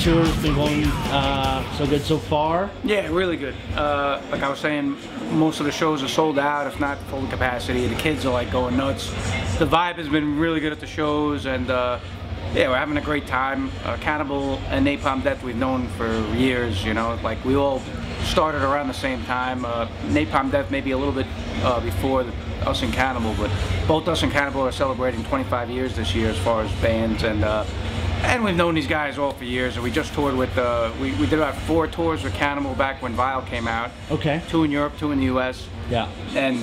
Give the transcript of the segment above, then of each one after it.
tour has been going so good so far? Yeah, really good. Like I was saying, most of the shows are sold out, if not full capacity. The kids are like going nuts. The vibe has been really good at the shows, and yeah, we're having a great time. Cannibal and Napalm Death we've known for years, you know, like we all started around the same time. Napalm Death maybe a little bit before us and Cannibal, but both us and Cannibal are celebrating 25 years this year as far as bands, and we've known these guys all for years, and we just toured with, we did about 4 tours with Cannibal back when Vile came out. Okay. 2 in Europe, 2 in the US. Yeah. And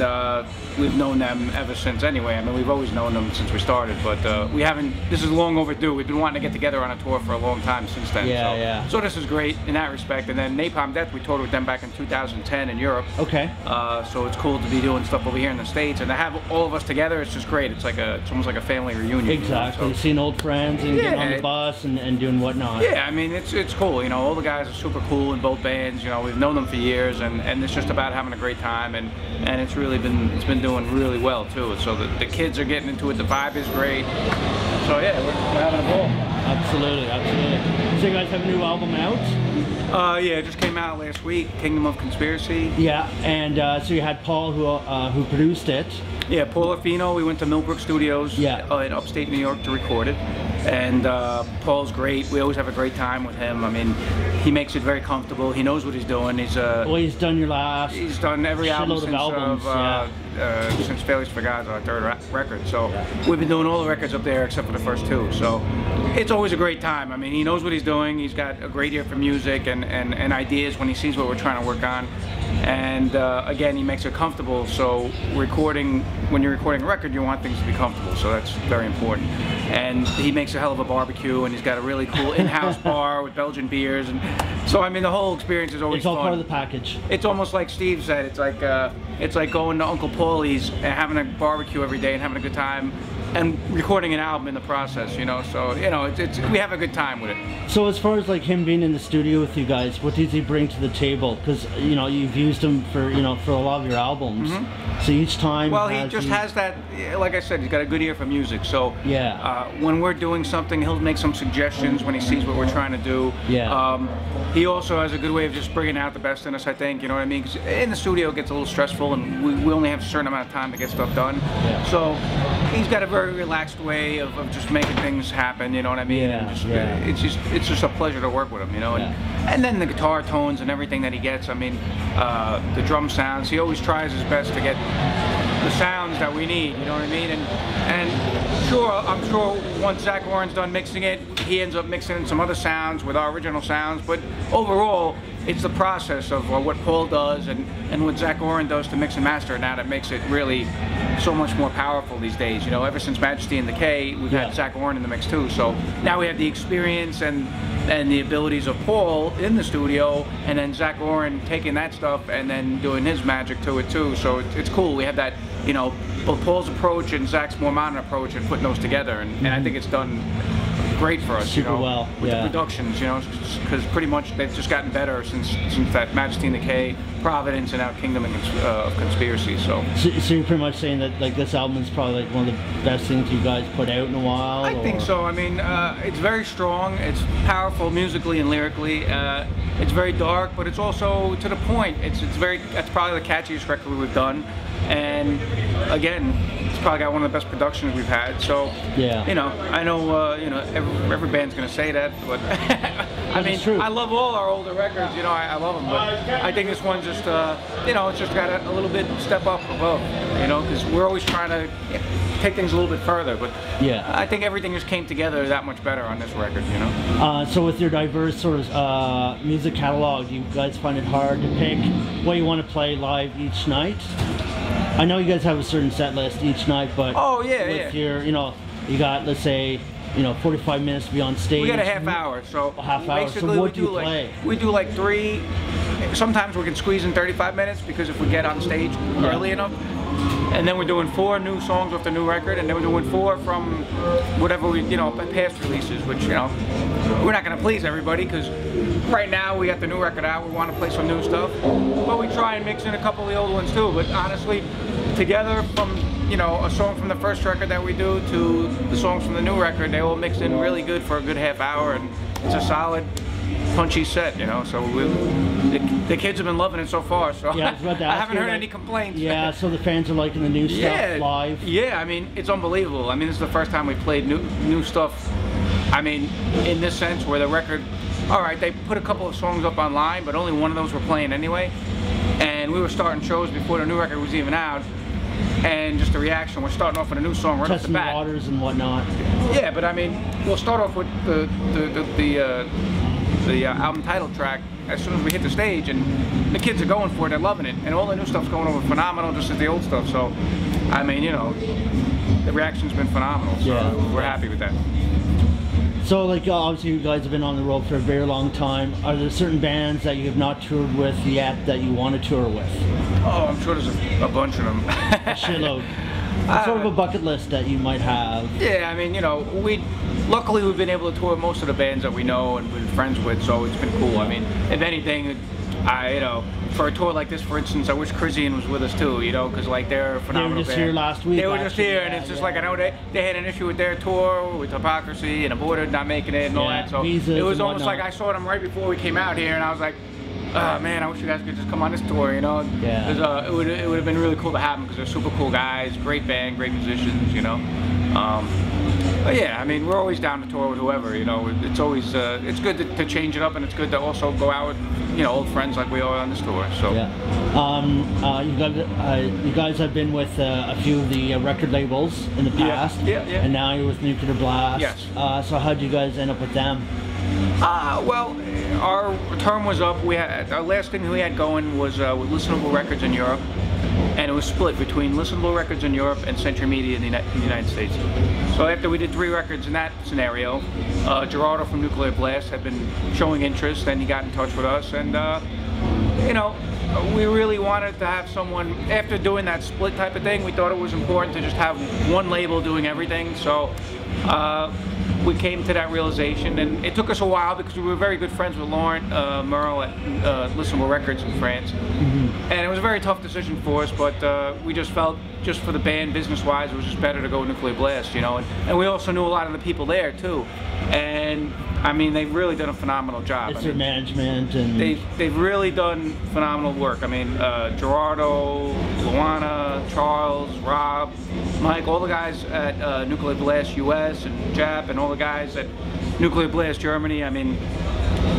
we've known them ever since anyway. I mean, we've always known them since we started, but we haven't, this is long overdue. We've been wanting to get together on a tour for a long time since then. Yeah, so, yeah. So this is great in that respect. And then Napalm Death, we toured with them back in 2010 in Europe. Okay. So it's cool to be doing stuff over here in the States, and to have all of us together, it's just great. It's like it's almost like a family reunion. Exactly. You know? So, seeing old friends and getting on the bus and doing whatnot. Yeah, I mean, it's cool. You know, all the guys are super cool in both bands. You know, we've known them for years, and it's just about having a great time, and it's really been doing really well too. So the kids are getting into it. The vibe is great. So yeah, we're having a ball. Absolutely, absolutely. So you guys have a new album out? Yeah, it just came out last week. Kingdom of Conspiracy. Yeah, and so you had Paul who produced it. Yeah, Paul Orfino. We went to Millbrook Studios in upstate New York to record it. And Paul's great. We always have a great time with him. I mean, he makes it very comfortable. He knows what he's doing. He's well, he's done your last. He's done every album since since Failures for God's our 3rd record. So we've been doing all the records up there except for the first 2. So it's always a great time. I mean, he knows what he's doing. He's got a great ear for music and ideas when he sees what we're trying to work on. And again, he makes it comfortable. So when you're recording a record, you want things to be comfortable. So that's very important. And he makes a hell of a barbecue, and he's got a really cool in-house bar with Belgian beers, and so I mean the whole experience is always fun. It's all fun. part of the package. It's almost like Steve said. It's like going to Uncle Paulie's and having a barbecue every day and having a good time, and recording an album in the process. You know, so you know we have a good time with it. So as far as like him being in the studio with you guys, what does he bring to the table? Because you know you've used him for for a lot of your albums. So each time. Well, he just has that. Like I said, he's got a good ear for music. So yeah. When we're doing something, he'll make some suggestions when he sees what we're trying to do. Yeah. He also has a good way of just bringing out the best in us, I think. You know what I mean? 'Cause in the studio it gets a little stressful, and we only have a certain amount of time to get stuff done. Yeah. So he's got a very relaxed way of just making things happen. You know what I mean? Yeah. And it's just a pleasure to work with him. You know. And then the guitar tones and everything that he gets. I mean, the drum sounds. He always tries his best to get the sounds that we need, you know what I mean? And sure, I'm sure once Zach Warren's done mixing it, he ends up mixing in some other sounds with our original sounds, but overall, it's the process of what Paul does and what Zach Warren does to mix and master now that makes it really so much more powerful these days. You know, ever since Majesty and Decay, we've had Zach Warren in the mix too, so now we have the experience and the abilities of Paul in the studio, and then Zach Warren taking that stuff and then doing his magic to it too. So it's cool. We have that, you know, both Paul's approach and Zach's more modern approach, and putting those together, and I think it's done great for us. Super you know, well. with the productions, you know, because pretty much they've just gotten better since that Majesty and Decay, Providence, and now Kingdom of Conspiracy. So you're pretty much saying that like this album is probably like one of the best things you guys put out in a while? I think so. I mean, it's very strong. It's powerful musically and lyrically. It's very dark, but it's also to the point. That's probably the catchiest record we've done. And again, it's probably got one of the best productions we've had. So yeah, you know, I know you know every band's gonna say that, but I mean, I love all our older records. You know, I love them, but I think this one just you know, it's just got a little bit step up above. You know, because we're always trying to take things a little bit further, but yeah, I think everything just came together that much better on this record. You know. So with your diverse sort of music catalog, do you guys find it hard to pick what you want to play live each night? I know you guys have a certain set list each night, but with your, you know, you got, let's say, you know, 45 minutes to be on stage. We got a half hour, so basically so what do you play? We do like 3. Sometimes we can squeeze in 35 minutes because if we get on stage early enough. And then we're doing 4 new songs off the new record, and then we're doing 4 from whatever we, you know, past releases, which, you know, we're not going to please everybody because right now we got the new record out, we want to play some new stuff, but we try and mix in a couple of the old ones too. But honestly, together from, you know, a song from the first record that we do to the songs from the new record, they all mix in really good for a good half hour, and it's a solid punchy set, you know. So the kids have been loving it so far. So yeah, I haven't heard any complaints. Yeah, so the fans are liking the new stuff live. Yeah, I mean, it's unbelievable. I mean, this is the first time we played new stuff. I mean, in this sense, where the record, all right, they put a couple of songs up online, but only one of those were playing anyway. And we were starting shows before the new record was even out. And just the reaction, we're starting off with a new song right off the bat. Testing waters and whatnot. Yeah, but I mean, we'll start off with the album title track as soon as we hit the stage, and the kids are going for it, they're loving it, and all the new stuff's going over phenomenal, just as the old stuff. So, I mean, you know, the reaction's been phenomenal, so we're happy with that. So, like, obviously you guys have been on the road for a very long time. Are there certain bands that you have not toured with yet that you want to tour with? Oh, I'm sure there's a bunch of them. A shitload. Sort of a bucket list that you might have. Yeah, I mean, you know, luckily we've been able to tour most of the bands that we know and been friends with, so it's been cool. I mean, if anything, you know, for a tour like this, for instance, I wish Chrisian was with us too, you know, because like they're a phenomenal band. They were just here last week. They were just here, and it's just like, I know they had an issue with their tour, with Hypocrisy, and Aborted not making it and all that, so it was almost like I saw them right before we came out here, and I was like, man, I wish you guys could just come on this tour, you know. Yeah. It would have been really cool to have them because they're super cool guys, great band, great musicians, you know. But yeah, I mean, we're always down to tour with whoever, you know. It's always it's good to change it up, and it's good to also go out with, you know, old friends like we are on this tour. So yeah. You guys have been with a few of the record labels in the past. Yeah. And now you're with Nuclear Blast. Yes. So how did you guys end up with them? Well, our term was up. Our last thing we had going was with Listenable Records in Europe, and it was split between Listenable Records in Europe and Century Media in the United States. So after we did 3 records in that scenario, Gerardo from Nuclear Blast had been showing interest, and he got in touch with us, and you know, we really wanted to have someone, after doing that split type of thing, we thought it was important to just have one label doing everything. So we came to that realization, and it took us a while because we were very good friends with Laurent Merle at Listenable Records in France. And it was a very tough decision for us, but we just felt, just for the band, business-wise, it was just better to go with Nuclear Blast, you know. And we also knew a lot of the people there, too. And, I mean, they've really done a phenomenal job. It's their management and... They've really done phenomenal work. I mean, Gerardo, Luana, Charles, Rob, Mike, all the guys at Nuclear Blast US and Jap, and all the guys at Nuclear Blast Germany, I mean,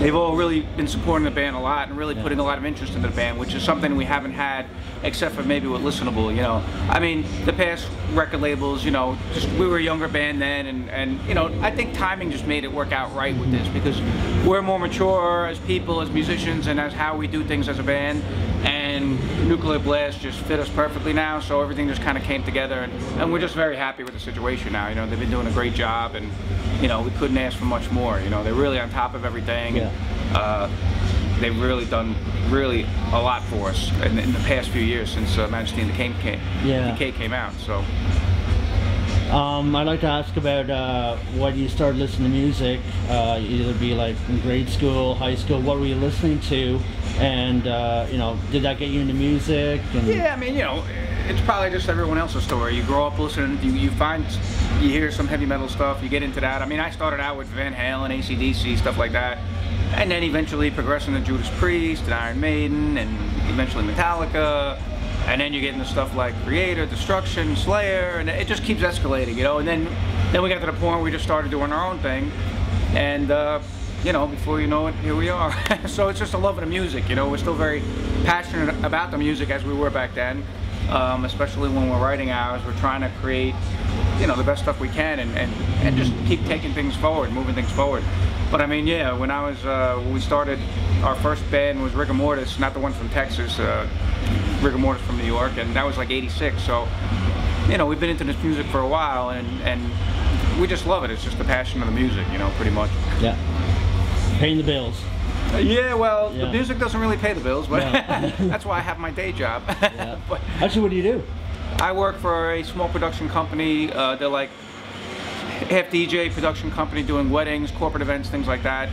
they've all really been supporting the band a lot and really putting a lot of interest into the band, which is something we haven't had except for maybe with Listenable, you know. I mean, the past record labels, you know, we were a younger band then, and you know, I think timing just made it work out right with this, because we're more mature as people, as musicians, and as how we do things as a band, and Nuclear Blast just fit us perfectly now, so everything just kind of came together, and we're just very happy with the situation now. You know, they've been doing a great job, and you know, we couldn't ask for much more. You know, they're really on top of everything. And, they've really done a lot for us in the past few years since Majesty and Decay came out. So I'd like to ask about when you started listening to music, either be like in grade school, high school. What were you listening to, and you know, did that get you into music? And yeah, I mean, you know, it's probably just everyone else's story. You grow up listening, you hear some heavy metal stuff, you get into that. I mean, I started out with Van Halen, AC/DC, stuff like that. And then eventually progressing to Judas Priest and Iron Maiden and eventually Metallica. And then you get into stuff like Creator, Destruction, Slayer, and it just keeps escalating, you know. And then we got to the point where we just started doing our own thing. And, you know, before you know it, here we are. So it's just a love of the music, you know. We're still very passionate about the music as we were back then. Especially when we're writing ours, we're trying to create, you know, the best stuff we can and just keep taking things forward, moving things forward. But I mean, yeah, when we started, our first band was Rigor Mortis, not the one from Texas, Rigor Mortis from New York, and that was like '86. So, you know, we've been into this music for a while, and we just love it. It's just the passion of the music, you know, pretty much. Yeah. Paying the bills. Yeah, well, the music doesn't really pay the bills, but that's why I have my day job. But actually, what do you do? I work for a small production company. They're like half DJ production company, doing weddings, corporate events, things like that.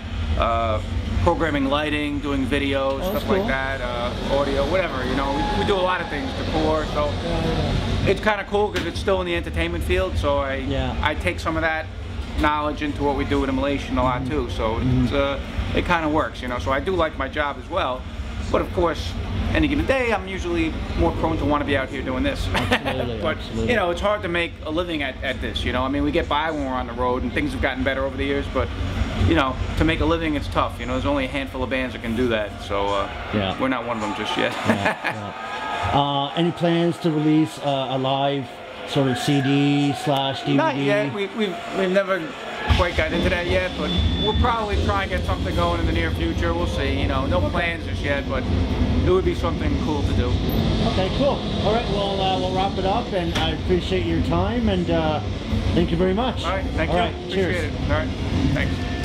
Programming lighting, doing videos, stuff like that, audio, whatever, you know. We do a lot of things, decor, so it's kind of cool because it's still in the entertainment field, so I take some of that knowledge into what we do with Immolation a lot too. So it kind of works, you know. So I do like my job as well. But of course, any given day, I'm usually more prone to want to be out here doing this. Absolutely, but absolutely. you know, it's hard to make a living at this. You know, I mean, we get by when we're on the road, and things have gotten better over the years. But you know, to make a living, it's tough. You know, there's only a handful of bands that can do that. So we're not one of them just yet. Any plans to release a live sort of CD/DVD? Not yet. We've never quite got into that yet, but we'll probably try and get something going in the near future. We'll see. You know, no plans just yet, but it would be something cool to do. Okay, cool. All right, well, we'll wrap it up, and I appreciate your time, and thank you very much. All right, thank you. All right, appreciate cheers. it. All right, thanks.